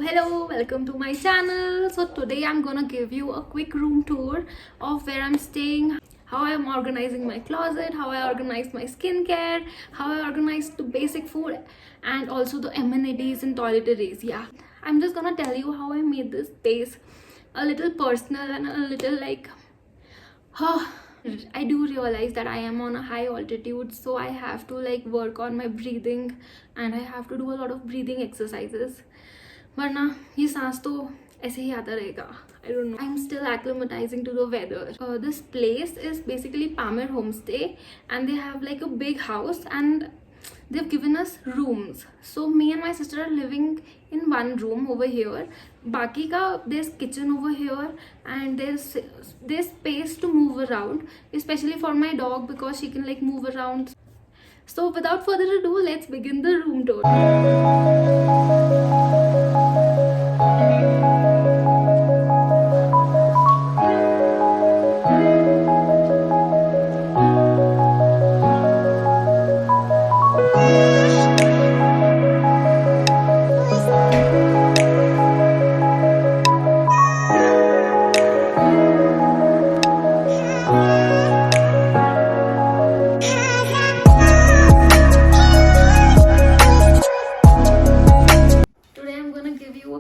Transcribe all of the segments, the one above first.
Hello, welcome to my channel. So today I'm gonna give you a quick room tour of where I'm staying, how I'm organizing my closet, how I organize my skincare, how I organize the basic food, and also the amenities and toiletries. Yeah, I'm just gonna tell you how I made this space a little personal and a little like I do realize that I am on a high altitude, so I have to like work on my breathing and I have to do a lot of breathing exercises. वरना ये सांस तो ऐसे ही आता रहेगा. I don't know. I'm still acclimatizing to the weather. This place is basically Palmer Homestay, and they have like a big house and they've given us rooms. So me and my sister are living in one room over here. Baki ka there's kitchen over here and there's space to move around, especially for my dog because she can like move around. So without further ado, let's begin the room tour.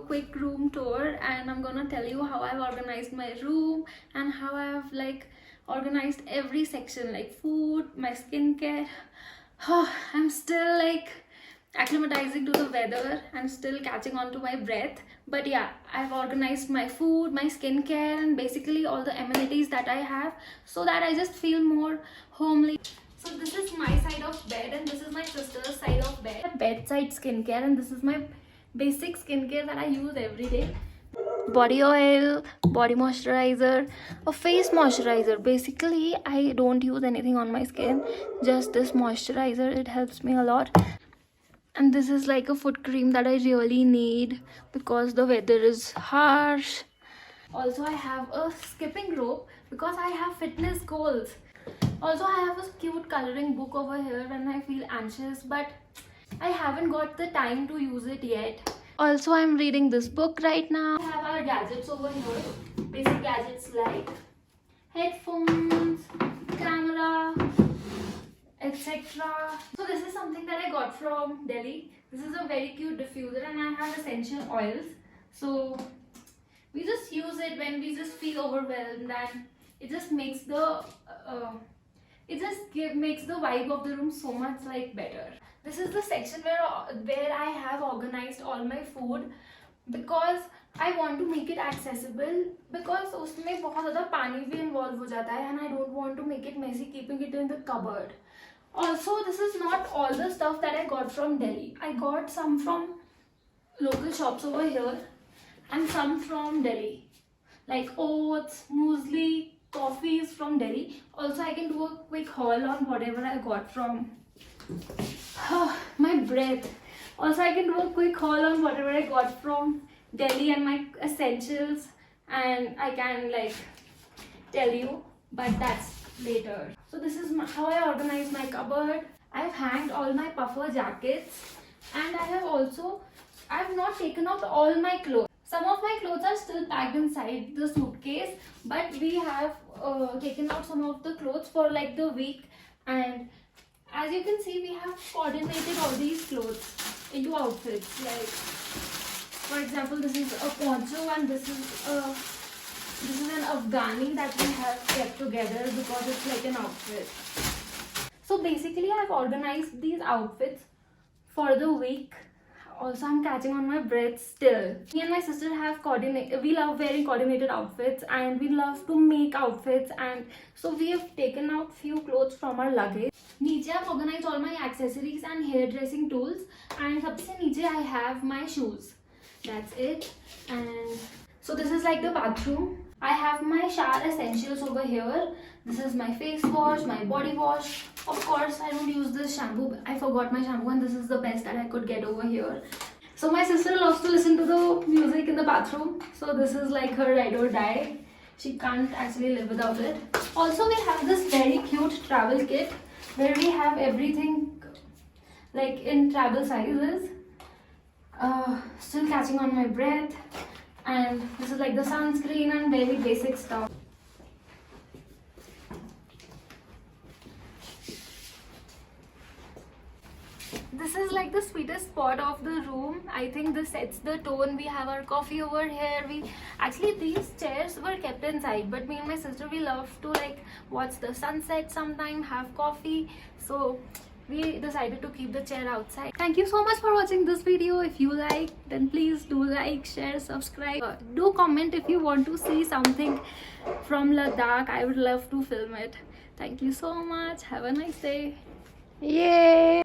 Quick room tour, and I'm gonna tell you how I've organized my room and how I've like organized every section like food, my skincare. I'm still like acclimatizing to the weather and still catching on to my breath, but yeah, I've organized my food, my skincare, and basically all the amenities that I have so that I just feel more homely. So this is my side of bed and this is my sister's side of bed. Bedside skincare, and this is my basic skincare that I use every day. Body oil, body moisturizer, a face moisturizer. Basically I don't use anything on my skin, just this moisturizer. It helps me a lot. And this is like a foot cream that I really need because the weather is harsh. Also I have a skipping rope because I have fitness goals. Also I have a cute coloring book over here when I feel anxious, but I haven't got the time to use it yet. Also, I'm reading this book right now. We have our gadgets over here. Basic gadgets like headphones, camera, etc. So this is something that I got from Delhi. This is a very cute diffuser and I have essential oils. So we just use it when we just feel overwhelmed, and it just makes the makes the vibe of the room so much like better. This is the section where I have organized all my food because I want to make it accessible, because उसमें बहुत ज़्यादा पानी भी involve हो जाता है and I don't want to make it messy keeping it in the cupboard. Also, this is not all the stuff that I got from Delhi. I got some from local shops over here and some from Delhi, like oats, muesli, coffees from Delhi. Also, I can do a quick haul on whatever I got from my breath. Also, I can do a quick haul on whatever I got from Delhi and my essentials, and I can like tell you, but that's later. So this is how I organize my cupboard. I've hanged all my puffer jackets, and I've not taken out all my clothes. Some of my clothes are still packed inside the suitcase, but we have taken out some of the clothes for like the week, and as you can see, we have coordinated all these clothes into outfits. Like, for example, this is a poncho and this is an Afghani that we have kept together because it's like an outfit. So basically, I've organized these outfits for the week. Also, I'm catching on my breath still. Me and my sister we love wearing coordinated outfits and we love to make outfits, and so we have taken out few clothes from our luggage. नीचे I've organized all my accessories and hairdressing tools, and सबसे नीचे I have my shoes. That's it. And so this is like the bathroom. I have my shower essentials over here. This is my face wash, my body wash. Of course, I don't use this shampoo. I forgot my shampoo and this is the best that I could get over here. So my sister loves to listen to the music in the bathroom. So this is like her ride or die. She can't actually live without it. Also, we have this very cute travel kit where we have everything like in travel sizes. Still catching on my breath, and this is like the sunscreen and very basic stuff. This is like the sweetest spot of the room. I think this sets the tone. We have our coffee over here. We actually, these chairs were kept inside, but me and my sister, we love to like watch the sunset sometime, have coffee, so we decided to keep the chair outside. Thank you so much for watching this video. If you like, then please do like, share, subscribe. Do comment if you want to see something from Ladakh. I would love to film it. Thank you so much. Have a nice day. Yay!